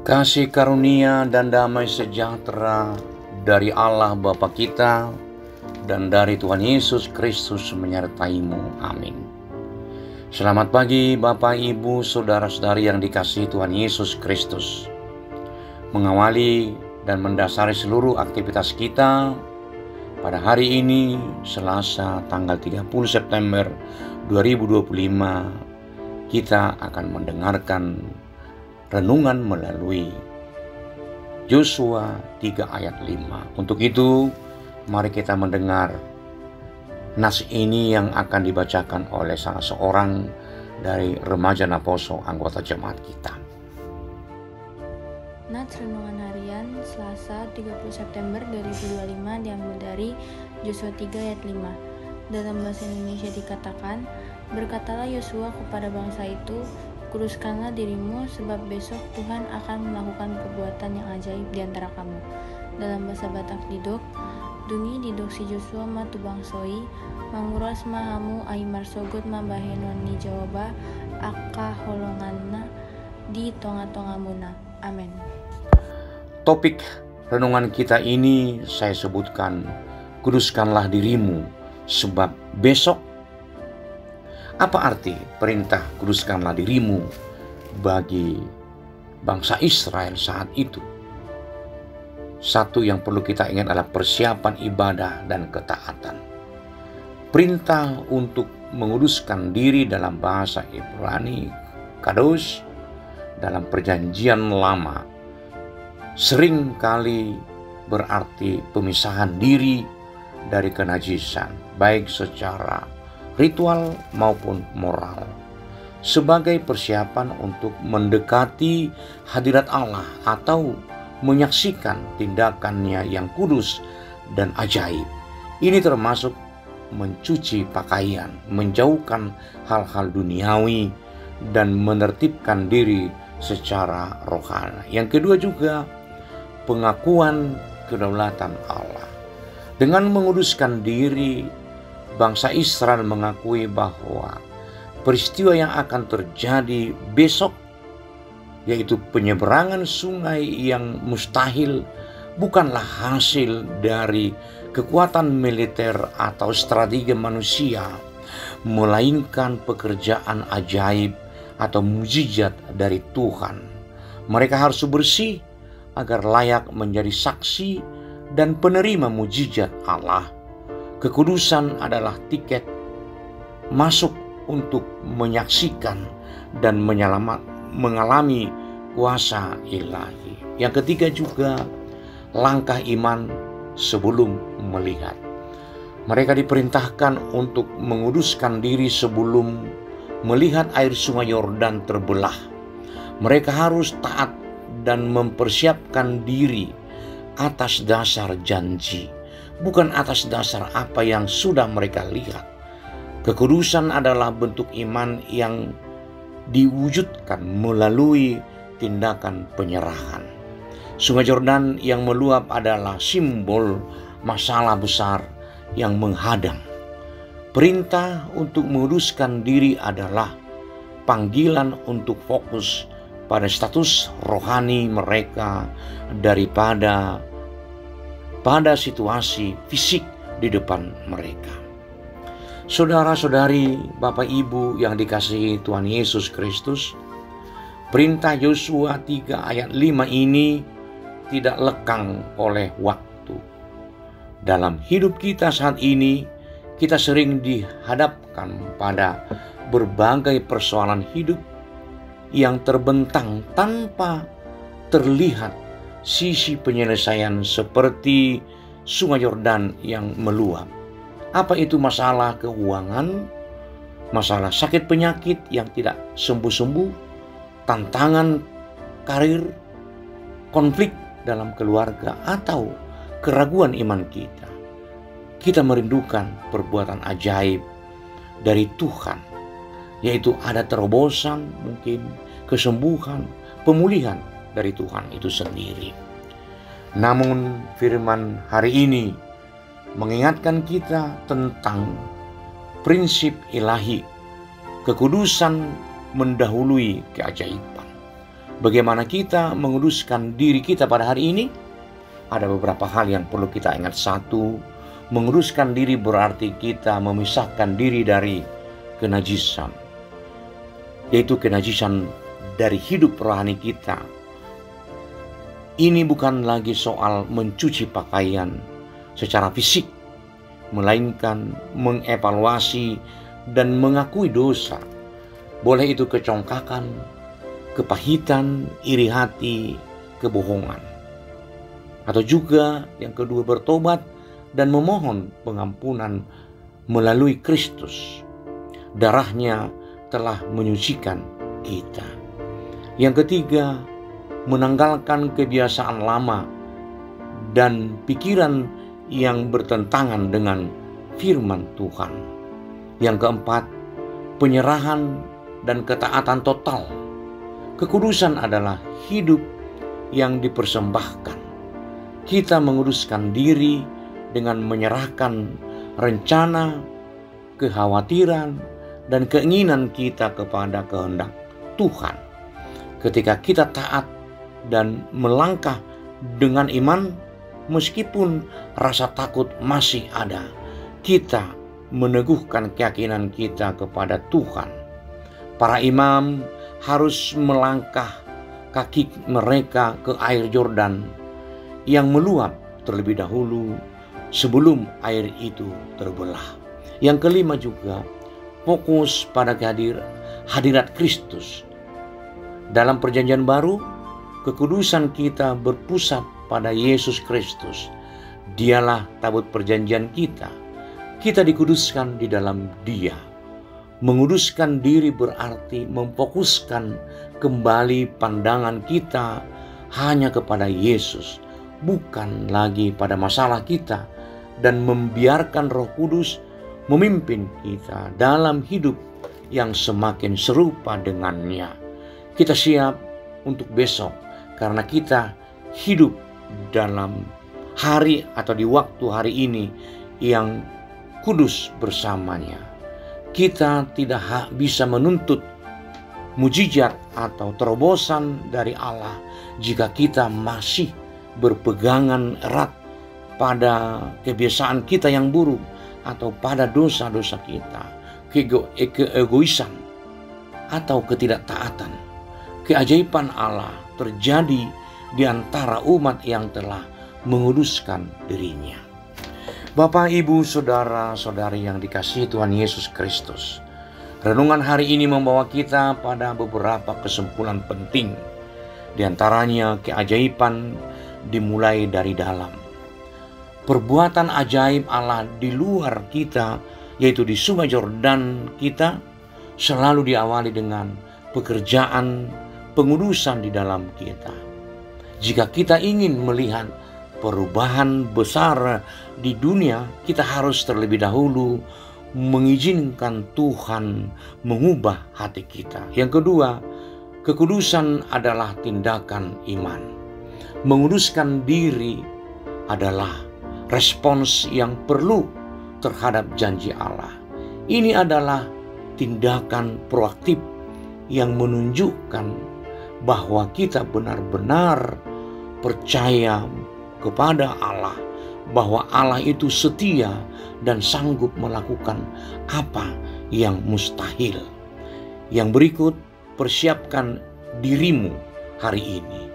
Kasih karunia dan damai sejahtera dari Allah Bapa kita dan dari Tuhan Yesus Kristus menyertaimu. Amin. Selamat pagi Bapak, Ibu, Saudara-saudari yang dikasihi Tuhan Yesus Kristus. Mengawali dan mendasari seluruh aktivitas kita pada hari ini, Selasa tanggal 30 September 2025, kita akan mendengarkan renungan melalui Yosua 3 ayat 5. Untuk itu, mari kita mendengar nas ini yang akan dibacakan oleh salah seorang dari remaja Naposo, anggota jemaat kita. Nats renungan harian Selasa 30 September 2025 diambil dari Yosua 3 ayat 5. Dalam bahasa Indonesia dikatakan, "Berkatalah Yosua kepada bangsa itu, kuduskanlah dirimu, sebab besok Tuhan akan melakukan perbuatan yang ajaib di antara kamu." Dalam bahasa Batak didok, dungi didok si Yosua ma tu bangsoi, manguras mahamu ai marsogot ma bahenon ni jawaba, aka holonganna di tonga-tongamuna. Amin. Topik renungan kita ini saya sebutkan, kuduskanlah dirimu, sebab besok. Apa arti perintah kuduskanlah dirimu bagi bangsa Israel saat itu? Satu yang perlu kita ingat adalah persiapan ibadah dan ketaatan. Perintah untuk menguduskan diri dalam bahasa Ibrani, kadosh, dalam perjanjian lama, sering kali berarti pemisahan diri dari kenajisan, baik secara ritual maupun moral, sebagai persiapan untuk mendekati hadirat Allah atau menyaksikan tindakannya yang kudus dan ajaib. Ini termasuk mencuci pakaian, menjauhkan hal-hal duniawi, dan menertibkan diri secara rohani. Yang kedua juga pengakuan kedaulatan Allah. Dengan menguduskan diri, bangsa Israel mengakui bahwa peristiwa yang akan terjadi besok, yaitu penyeberangan sungai yang mustahil, bukanlah hasil dari kekuatan militer atau strategi manusia, melainkan pekerjaan ajaib atau mukjizat dari Tuhan. Mereka harus bersih agar layak menjadi saksi dan penerima mukjizat Allah. Kekudusan adalah tiket masuk untuk menyaksikan dan mengalami kuasa ilahi. Yang ketiga juga langkah iman sebelum melihat. Mereka diperintahkan untuk menguduskan diri sebelum melihat air sungai Yordan terbelah. Mereka harus taat dan mempersiapkan diri atas dasar janji, bukan atas dasar apa yang sudah mereka lihat. Kekudusan adalah bentuk iman yang diwujudkan melalui tindakan penyerahan. Sungai Yordan yang meluap adalah simbol masalah besar yang menghadang. Perintah untuk menguduskan diri adalah panggilan untuk fokus pada status rohani mereka daripada pada situasi fisik di depan mereka. Saudara-saudari, Bapak Ibu yang dikasihi Tuhan Yesus Kristus, perintah Yosua 3 ayat 5 ini tidak lekang oleh waktu. Dalam hidup kita saat ini, kita sering dihadapkan pada berbagai persoalan hidup yang terbentang tanpa terlihat sisi penyelesaian, seperti sungai Yordan yang meluap. Apa itu masalah keuangan, masalah sakit penyakit yang tidak sembuh-sembuh, tantangan karir, konflik dalam keluarga, atau keraguan iman kita. Kita merindukan perbuatan ajaib dari Tuhan, yaitu ada terobosan, mungkin kesembuhan, pemulihan dari Tuhan itu sendiri. Namun firman hari ini mengingatkan kita tentang prinsip ilahi. Kekudusan mendahului keajaiban. Bagaimana kita menguduskan diri kita pada hari ini? Ada beberapa hal yang perlu kita ingat. Satu, menguduskan diri berarti kita memisahkan diri dari kenajisan, yaitu kenajisan dari hidup rohani kita. Ini bukan lagi soal mencuci pakaian secara fisik, melainkan mengevaluasi dan mengakui dosa. Boleh itu kecongkakan, kepahitan, iri hati, kebohongan. Atau juga yang kedua, bertobat dan memohon pengampunan melalui Kristus. Darahnya telah menyucikan kita. Yang ketiga, menanggalkan kebiasaan lama dan pikiran yang bertentangan dengan firman Tuhan. Yang keempat, penyerahan dan ketaatan total. Kekudusan adalah hidup yang dipersembahkan. Kita menguduskan diri dengan menyerahkan rencana, kekhawatiran, dan keinginan kita kepada kehendak Tuhan. Ketika kita taat dan melangkah dengan iman, meskipun rasa takut masih ada, kita meneguhkan keyakinan kita kepada Tuhan. Para imam harus melangkah kaki mereka ke air Yordan yang meluap terlebih dahulu sebelum air itu terbelah. Yang kelima juga, fokus pada hadirat Kristus. Dalam perjanjian baru, kekudusan kita berpusat pada Yesus Kristus. Dialah tabut perjanjian kita. Kita dikuduskan di dalam Dia. Menguduskan diri berarti memfokuskan kembali pandangan kita hanya kepada Yesus, bukan lagi pada masalah kita, dan membiarkan Roh Kudus memimpin kita dalam hidup yang semakin serupa dengannya. Kita siap untuk besok karena kita hidup dalam hari atau di waktu hari ini yang kudus bersamanya. Kita tidak bisa menuntut mujizat atau terobosan dari Allah jika kita masih berpegangan erat pada kebiasaan kita yang buruk atau pada dosa-dosa kita, keegoisan atau ketidaktaatan. Keajaiban Allah terjadi di antara umat yang telah menguduskan dirinya. Bapak, Ibu, Saudara-saudari yang dikasihi Tuhan Yesus Kristus, renungan hari ini membawa kita pada beberapa kesimpulan penting. Di antaranya, keajaiban dimulai dari dalam. Perbuatan ajaib Allah di luar kita, yaitu di Sungai Yordan kita, selalu diawali dengan pekerjaan pengudusan di dalam kita. Jika kita ingin melihat perubahan besar di dunia, kita harus terlebih dahulu mengizinkan Tuhan mengubah hati kita. Yang kedua, kekudusan adalah tindakan iman. Menguduskan diri adalah respons yang perlu terhadap janji Allah. Ini adalah tindakan proaktif yang menunjukkan bahwa kita benar-benar percaya kepada Allah, bahwa Allah itu setia dan sanggup melakukan apa yang mustahil. Yang berikut, persiapkan dirimu hari ini.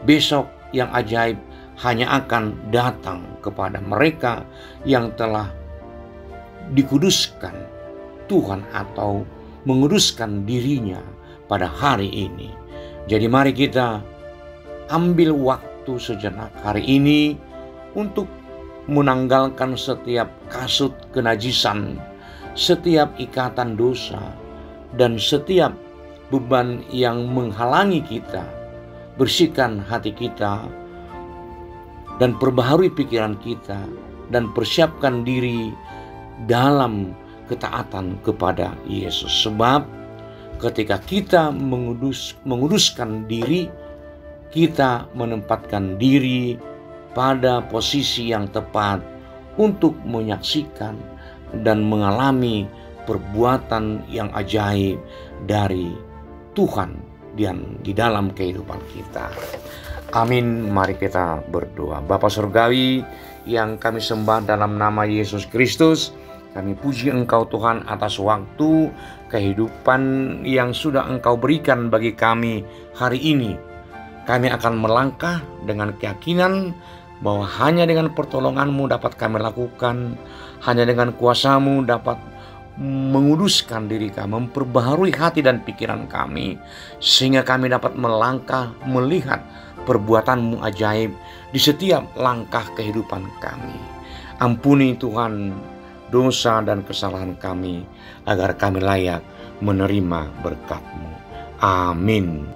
Besok yang ajaib hanya akan datang kepada mereka yang telah dikuduskan Tuhan atau menguduskan dirinya pada hari ini. Jadi mari kita ambil waktu sejenak hari ini untuk menanggalkan setiap kasut kenajisan, setiap ikatan dosa, dan setiap beban yang menghalangi kita. Bersihkan hati kita dan perbaharui pikiran kita, dan persiapkan diri dalam ketaatan kepada Yesus. Sebab ketika kita menguduskan diri, kita menempatkan diri pada posisi yang tepat untuk menyaksikan dan mengalami perbuatan yang ajaib dari Tuhan dan di dalam kehidupan kita. Amin. Mari kita berdoa. Bapa Surgawi yang kami sembah dalam nama Yesus Kristus, kami puji Engkau Tuhan atas waktu kehidupan yang sudah Engkau berikan bagi kami hari ini. Kami akan melangkah dengan keyakinan bahwa hanya dengan pertolongan-Mu dapat kami lakukan, hanya dengan kuasa-Mu dapat menguduskan diri kami, memperbaharui hati dan pikiran kami, sehingga kami dapat melangkah melihat perbuatan-Mu ajaib di setiap langkah kehidupan kami. Ampuni Tuhan dosa dan kesalahan kami, agar kami layak menerima berkat-Mu. Amin.